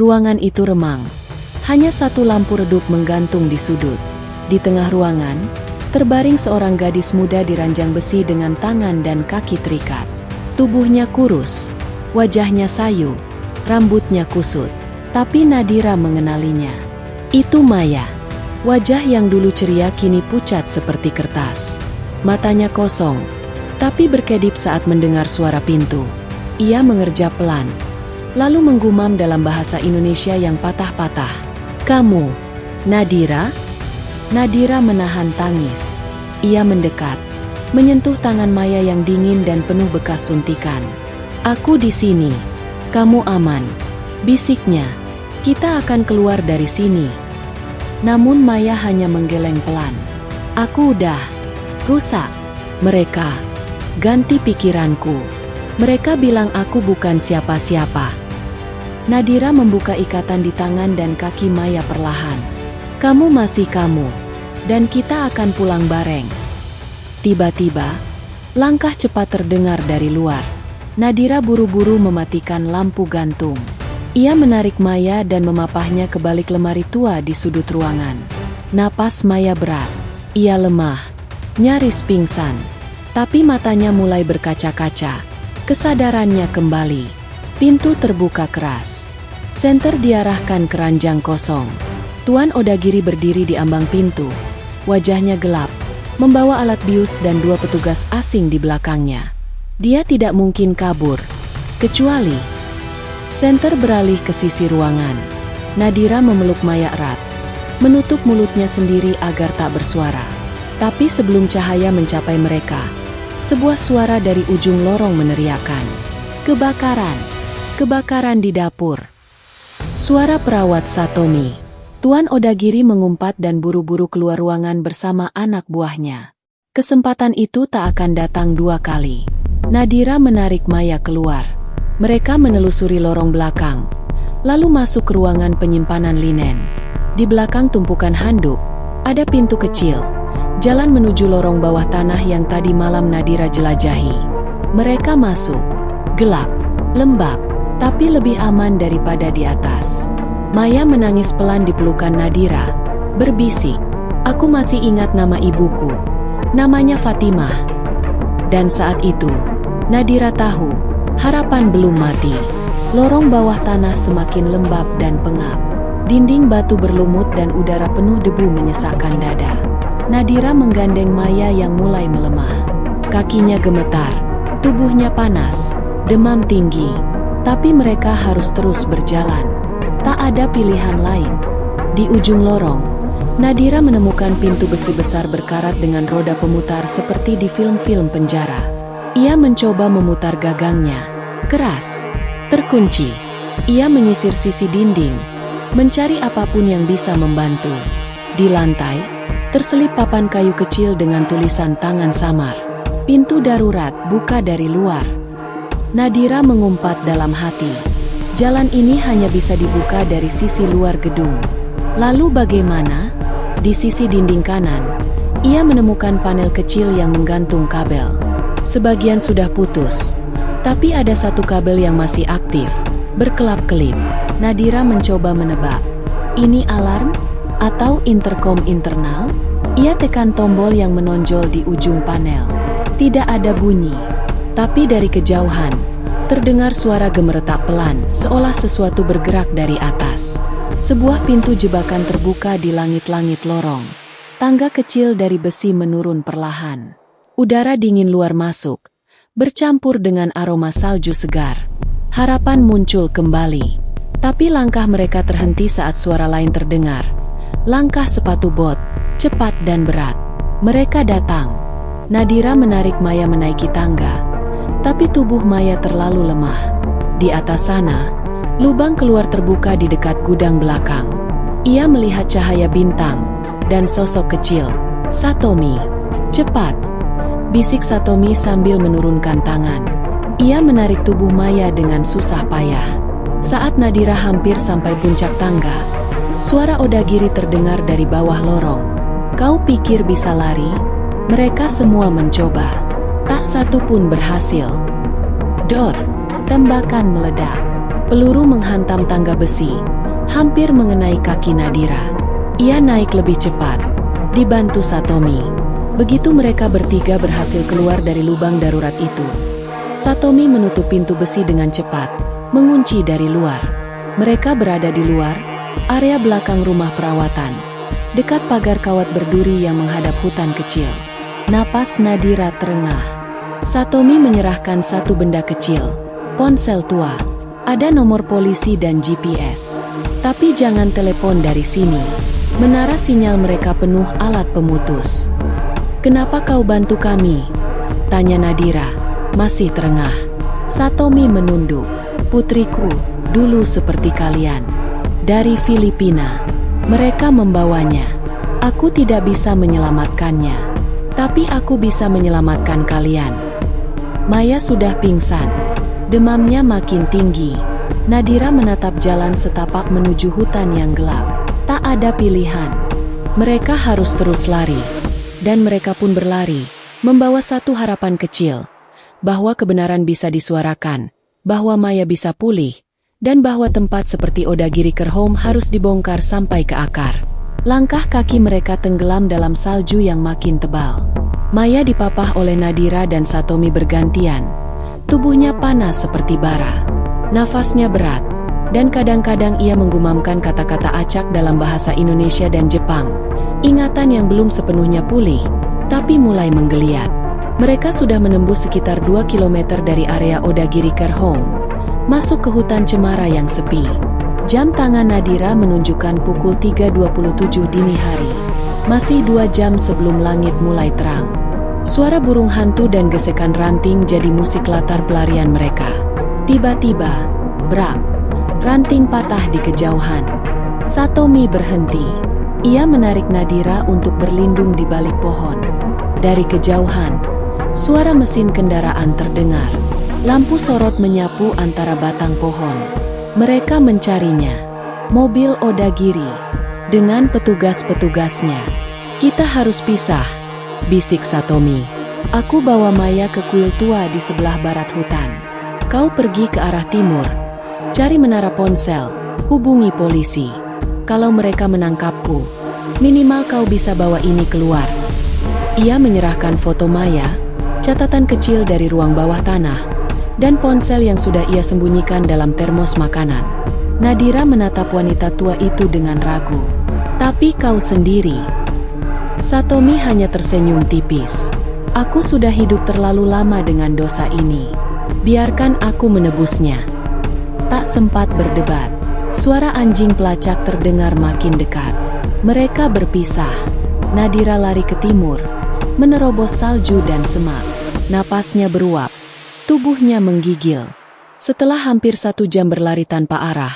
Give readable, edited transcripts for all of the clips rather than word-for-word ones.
Ruangan itu remang. Hanya satu lampu redup menggantung di sudut. Di tengah ruangan, terbaring seorang gadis muda di ranjang besi dengan tangan dan kaki terikat. Tubuhnya kurus, wajahnya sayu, rambutnya kusut. Tapi Nadira mengenalinya. Itu Maya. Wajah yang dulu ceria kini pucat seperti kertas. Matanya kosong, tapi berkedip saat mendengar suara pintu. Ia mengerja pelan, lalu menggumam dalam bahasa Indonesia yang patah-patah. "Kamu, Nadira?" Nadira menahan tangis. Ia mendekat, menyentuh tangan Maya yang dingin dan penuh bekas suntikan. "Aku di sini. Kamu aman," bisiknya. "Kita akan keluar dari sini." Namun Maya hanya menggeleng pelan. "Aku udah rusak. Mereka ganti pikiranku. Mereka bilang aku bukan siapa-siapa." Nadira membuka ikatan di tangan dan kaki Maya perlahan. "Kamu masih kamu, dan kita akan pulang bareng." Tiba-tiba, langkah cepat terdengar dari luar. Nadira buru-buru mematikan lampu gantung. Ia menarik Maya dan memapahnya ke balik lemari tua di sudut ruangan. Napas Maya berat. Ia lemah, nyaris pingsan. Tapi matanya mulai berkaca-kaca. Kesadarannya kembali. Pintu terbuka keras. Senter diarahkan ke ranjang kosong. Tuan Odagiri berdiri di ambang pintu. Wajahnya gelap, membawa alat bius dan dua petugas asing di belakangnya. Dia tidak mungkin kabur, kecuali... Senter beralih ke sisi ruangan. Nadira memeluk Maya erat, menutup mulutnya sendiri agar tak bersuara. Tapi sebelum cahaya mencapai mereka, sebuah suara dari ujung lorong meneriakkan, "Kebakaran! Kebakaran di dapur!" Suara perawat Satomi. Tuan Odagiri mengumpat dan buru-buru keluar ruangan bersama anak buahnya. Kesempatan itu tak akan datang dua kali. Nadira menarik Maya keluar. Mereka menelusuri lorong belakang, lalu masuk ke ruangan penyimpanan linen. Di belakang tumpukan handuk, ada pintu kecil, jalan menuju lorong bawah tanah yang tadi malam Nadira jelajahi. Mereka masuk, gelap, lembab, tapi lebih aman daripada di atas. Maya menangis pelan di pelukan Nadira, berbisik, "Aku masih ingat nama ibuku. Namanya Fatimah." Dan saat itu, Nadira tahu, harapan belum mati. Lorong bawah tanah semakin lembab dan pengap. Dinding batu berlumut dan udara penuh debu menyesakkan dada. Nadira menggandeng Maya yang mulai melemah. Kakinya gemetar, tubuhnya panas, demam tinggi. Tapi mereka harus terus berjalan. Tak ada pilihan lain. Di ujung lorong, Nadira menemukan pintu besi besar berkarat dengan roda pemutar seperti di film-film penjara. Ia mencoba memutar gagangnya. Keras, terkunci. Ia menyisir sisi dinding, mencari apapun yang bisa membantu. Di lantai, terselip papan kayu kecil dengan tulisan tangan samar. "Pintu darurat, buka dari luar." Nadira mengumpat dalam hati. Jalan ini hanya bisa dibuka dari sisi luar gedung. Lalu bagaimana? Di sisi dinding kanan, ia menemukan panel kecil yang menggantung kabel. Sebagian sudah putus, tapi ada satu kabel yang masih aktif, berkelap-kelip. Nadira mencoba menebak. Ini alarm? Atau interkom internal? Ia tekan tombol yang menonjol di ujung panel. Tidak ada bunyi. Tapi dari kejauhan, terdengar suara gemeretak pelan, seolah sesuatu bergerak dari atas. Sebuah pintu jebakan terbuka di langit-langit lorong. Tangga kecil dari besi menurun perlahan. Udara dingin luar masuk, bercampur dengan aroma salju segar. Harapan muncul kembali. Tapi langkah mereka terhenti saat suara lain terdengar. Langkah sepatu bot, cepat dan berat. Mereka datang. Nadira menarik Maya menaiki tangga. Tapi tubuh Maya terlalu lemah. Di atas sana, lubang keluar terbuka di dekat gudang belakang. Ia melihat cahaya bintang dan sosok kecil. "Satomi, cepat!" bisik Satomi sambil menurunkan tangan. Ia menarik tubuh Maya dengan susah payah. Saat Nadira hampir sampai puncak tangga, suara Odagiri terdengar dari bawah lorong. "Kau pikir bisa lari?" Mereka semua mencoba. Tak satu pun berhasil. Dor! Tembakan meledak. Peluru menghantam tangga besi, hampir mengenai kaki Nadira. Ia naik lebih cepat, dibantu Satomi. Begitu mereka bertiga berhasil keluar dari lubang darurat itu, Satomi menutup pintu besi dengan cepat, mengunci dari luar. Mereka berada di luar, area belakang rumah perawatan, dekat pagar kawat berduri yang menghadap hutan kecil. Napas Nadira terengah. Satomi menyerahkan satu benda kecil, ponsel tua. Ada nomor polisi dan GPS. Tapi jangan telepon dari sini. Menara sinyal mereka penuh alat pemutus. "Kenapa kau bantu kami?" tanya Nadira, masih terengah. Satomi menunduk. "Putriku, dulu seperti kalian. Dari Filipina. Mereka membawanya. Aku tidak bisa menyelamatkannya. Tapi aku bisa menyelamatkan kalian." Maya sudah pingsan. Demamnya makin tinggi. Nadira menatap jalan setapak menuju hutan yang gelap. Tak ada pilihan. Mereka harus terus lari. Dan mereka pun berlari, membawa satu harapan kecil. Bahwa kebenaran bisa disuarakan, bahwa Maya bisa pulih, dan bahwa tempat seperti Odagiri Care Home harus dibongkar sampai ke akar. Langkah kaki mereka tenggelam dalam salju yang makin tebal. Maya dipapah oleh Nadira dan Satomi bergantian. Tubuhnya panas seperti bara. Nafasnya berat. Dan kadang-kadang ia menggumamkan kata-kata acak dalam bahasa Indonesia dan Jepang. Ingatan yang belum sepenuhnya pulih, tapi mulai menggeliat. Mereka sudah menembus sekitar 2 km dari area Odagiri Care Home, masuk ke hutan cemara yang sepi. Jam tangan Nadira menunjukkan pukul 3.27 dini hari. Masih 2 jam sebelum langit mulai terang. Suara burung hantu dan gesekan ranting jadi musik latar pelarian mereka. Tiba-tiba, brak. Ranting patah di kejauhan. Satomi berhenti. Ia menarik Nadira untuk berlindung di balik pohon. Dari kejauhan, suara mesin kendaraan terdengar. Lampu sorot menyapu antara batang pohon. Mereka mencarinya. Mobil Odagiri dengan petugas-petugasnya. "Kita harus pisah," bisik Satomi. "Aku bawa Maya ke kuil tua di sebelah barat hutan. Kau pergi ke arah timur. Cari menara ponsel, hubungi polisi. Kalau mereka menangkapku, minimal kau bisa bawa ini keluar." Ia menyerahkan foto Maya, catatan kecil dari ruang bawah tanah, dan ponsel yang sudah ia sembunyikan dalam termos makanan. Nadira menatap wanita tua itu dengan ragu. "Tapi kau sendiri?" Satomi hanya tersenyum tipis. "Aku sudah hidup terlalu lama dengan dosa ini. Biarkan aku menebusnya." Tak sempat berdebat. Suara anjing pelacak terdengar makin dekat. Mereka berpisah. Nadira lari ke timur, menerobos salju dan semak. Napasnya beruap, tubuhnya menggigil. Setelah hampir 1 jam berlari tanpa arah,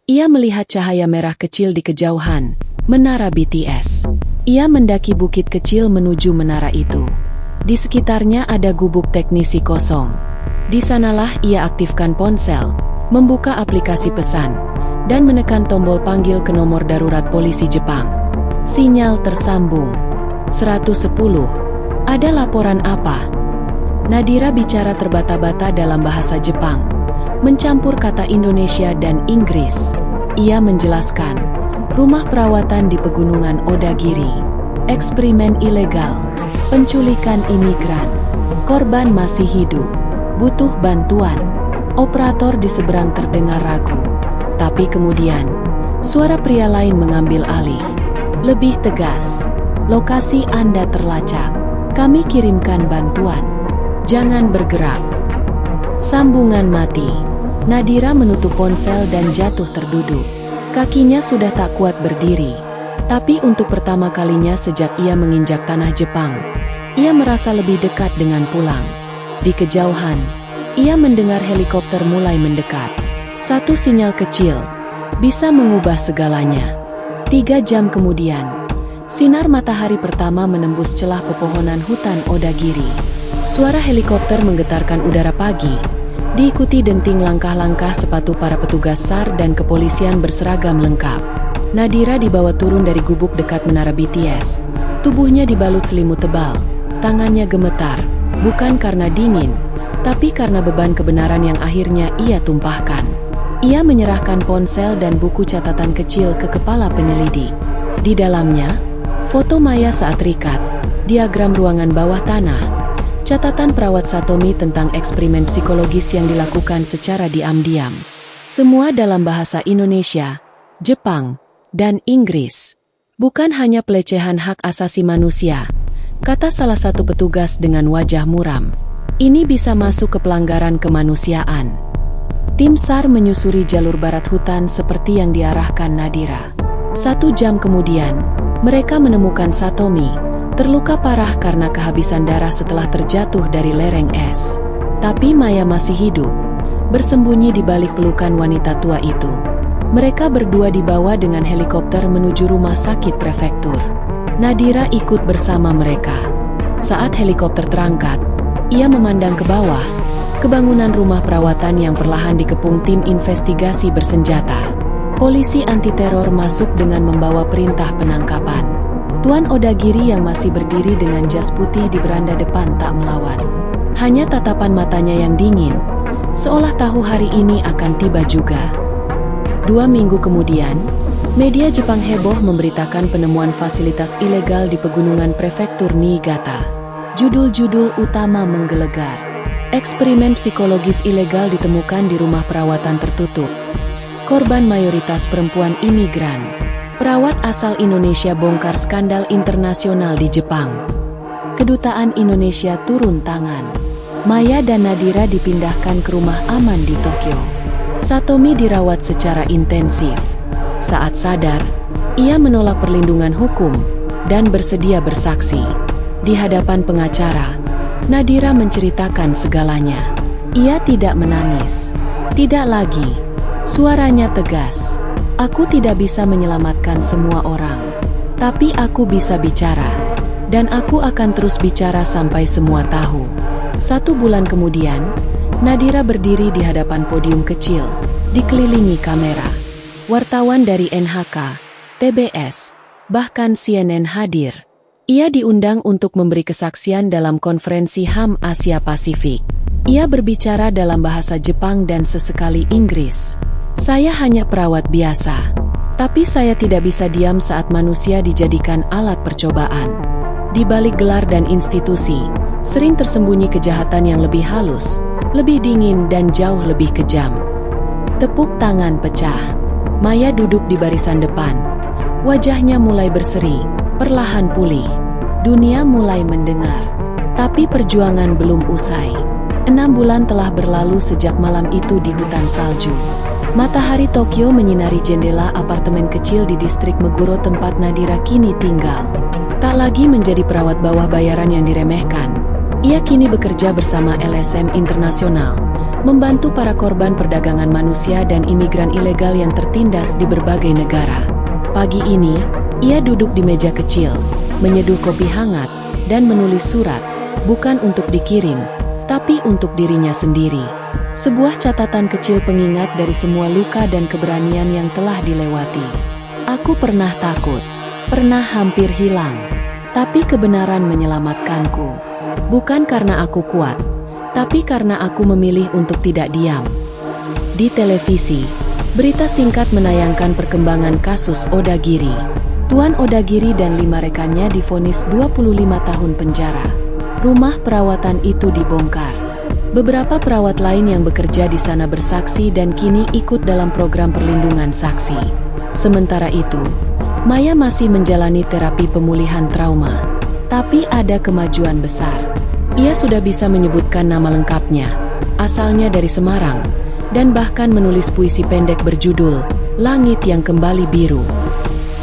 ia melihat cahaya merah kecil di kejauhan, menara BTS. Ia mendaki bukit kecil menuju menara itu. Di sekitarnya ada gubuk teknisi kosong. Di sanalah ia aktifkan ponsel, membuka aplikasi pesan, dan menekan tombol panggil ke nomor darurat polisi Jepang. Sinyal tersambung. 110. "Ada laporan apa?" Nadira bicara terbata-bata dalam bahasa Jepang, mencampur kata Indonesia dan Inggris. Ia menjelaskan, rumah perawatan di pegunungan Odagiri, eksperimen ilegal, penculikan imigran, korban masih hidup, butuh bantuan. Operator di seberang terdengar ragu. Tapi kemudian, suara pria lain mengambil alih. Lebih tegas, "Lokasi Anda terlacak. Kami kirimkan bantuan. Jangan bergerak." Sambungan mati. Nadira menutup ponsel dan jatuh terduduk. Kakinya sudah tak kuat berdiri. Tapi untuk pertama kalinya sejak ia menginjak tanah Jepang, ia merasa lebih dekat dengan pulang. Di kejauhan, ia mendengar helikopter mulai mendekat. Satu sinyal kecil bisa mengubah segalanya. 3 jam kemudian, sinar matahari pertama menembus celah pepohonan hutan Odagiri. Suara helikopter menggetarkan udara pagi, diikuti denting langkah-langkah sepatu para petugas SAR dan kepolisian berseragam lengkap. Nadira dibawa turun dari gubuk dekat menara BTS. Tubuhnya dibalut selimut tebal, tangannya gemetar, bukan karena dingin, tapi karena beban kebenaran yang akhirnya ia tumpahkan. Ia menyerahkan ponsel dan buku catatan kecil ke kepala penyelidik. Di dalamnya, foto Maya saat terikat, diagram ruangan bawah tanah, catatan perawat Satomi tentang eksperimen psikologis yang dilakukan secara diam-diam. Semua dalam bahasa Indonesia, Jepang, dan Inggris. Bukan hanya pelecehan hak asasi manusia, kata salah satu petugas dengan wajah muram. Ini bisa masuk ke pelanggaran kemanusiaan. Tim SAR menyusuri jalur barat hutan seperti yang diarahkan Nadira. 1 jam kemudian, mereka menemukan Satomi, terluka parah karena kehabisan darah setelah terjatuh dari lereng es. Tapi Maya masih hidup, bersembunyi di balik pelukan wanita tua itu. Mereka berdua dibawa dengan helikopter menuju rumah sakit prefektur. Nadira ikut bersama mereka. Saat helikopter terangkat, ia memandang ke bawah, ke bangunan rumah perawatan yang perlahan dikepung tim investigasi bersenjata. Polisi anti-teror masuk dengan membawa perintah penangkapan. Tuan Odagiri yang masih berdiri dengan jas putih di beranda depan tak melawan. Hanya tatapan matanya yang dingin, seolah tahu hari ini akan tiba juga. 2 minggu kemudian, media Jepang heboh memberitakan penemuan fasilitas ilegal di pegunungan prefektur Niigata. Judul-judul utama menggelegar. Eksperimen psikologis ilegal ditemukan di rumah perawatan tertutup. Korban mayoritas perempuan imigran. Perawat asal Indonesia bongkar skandal internasional di Jepang. Kedutaan Indonesia turun tangan. Maya dan Nadira dipindahkan ke rumah aman di Tokyo. Satomi dirawat secara intensif. Saat sadar, ia menolak perlindungan hukum dan bersedia bersaksi. Di hadapan pengacara, Nadira menceritakan segalanya. Ia tidak menangis. Tidak lagi. Suaranya tegas. Aku tidak bisa menyelamatkan semua orang. Tapi aku bisa bicara. Dan aku akan terus bicara sampai semua tahu. 1 bulan kemudian, Nadira berdiri di hadapan podium kecil, dikelilingi kamera. Wartawan dari NHK, TBS, bahkan CNN hadir. Ia diundang untuk memberi kesaksian dalam konferensi HAM Asia Pasifik. Ia berbicara dalam bahasa Jepang dan sesekali Inggris. Saya hanya perawat biasa. Tapi saya tidak bisa diam saat manusia dijadikan alat percobaan. Di balik gelar dan institusi, sering tersembunyi kejahatan yang lebih halus, lebih dingin dan jauh lebih kejam. Tepuk tangan pecah. Maya duduk di barisan depan. Wajahnya mulai berseri, perlahan pulih. Dunia mulai mendengar. Tapi perjuangan belum usai. 6 bulan telah berlalu sejak malam itu di hutan salju. Matahari Tokyo menyinari jendela apartemen kecil di distrik Meguro tempat Nadira kini tinggal. Tak lagi menjadi perawat bawah bayaran yang diremehkan. Ia kini bekerja bersama LSM Internasional, membantu para korban perdagangan manusia dan imigran ilegal yang tertindas di berbagai negara. Pagi ini, ia duduk di meja kecil, menyeduh kopi hangat, dan menulis surat, bukan untuk dikirim, tapi untuk dirinya sendiri. Sebuah catatan kecil pengingat dari semua luka dan keberanian yang telah dilewati. Aku pernah takut, pernah hampir hilang, tapi kebenaran menyelamatkanku. Bukan karena aku kuat, tapi karena aku memilih untuk tidak diam. Di televisi, berita singkat menayangkan perkembangan kasus Odagiri. Tuan Odagiri dan 5 rekannya divonis 25 tahun penjara. Rumah perawatan itu dibongkar. Beberapa perawat lain yang bekerja di sana bersaksi dan kini ikut dalam program perlindungan saksi. Sementara itu, Maya masih menjalani terapi pemulihan trauma. Tapi ada kemajuan besar. Ia sudah bisa menyebutkan nama lengkapnya, asalnya dari Semarang, dan bahkan menulis puisi pendek berjudul Langit yang Kembali Biru.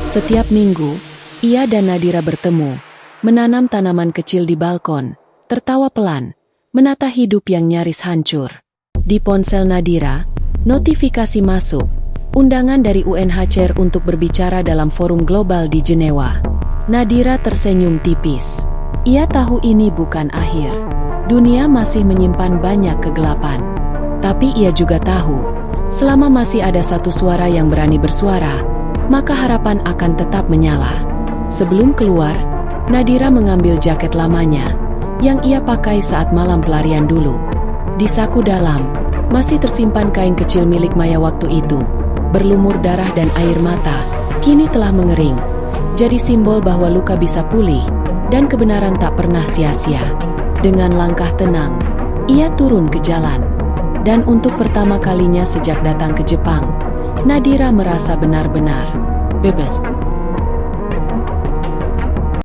Setiap minggu, ia dan Nadira bertemu, menanam tanaman kecil di balkon, tertawa pelan, menata hidup yang nyaris hancur. Di ponsel Nadira, notifikasi masuk, undangan dari UNHCR untuk berbicara dalam forum global di Jenewa. Nadira tersenyum tipis. Ia tahu ini bukan akhir. Dunia masih menyimpan banyak kegelapan. Tapi ia juga tahu, selama masih ada satu suara yang berani bersuara, maka harapan akan tetap menyala. Sebelum keluar, Nadira mengambil jaket lamanya, yang ia pakai saat malam pelarian dulu. Di saku dalam, Masih tersimpan kain kecil milik Maya waktu itu, berlumur darah dan air mata, kini telah mengering. Jadi simbol bahwa luka bisa pulih, dan kebenaran tak pernah sia-sia. Dengan langkah tenang, ia turun ke jalan. Dan untuk pertama kalinya sejak datang ke Jepang, Nadira merasa benar-benar bebas.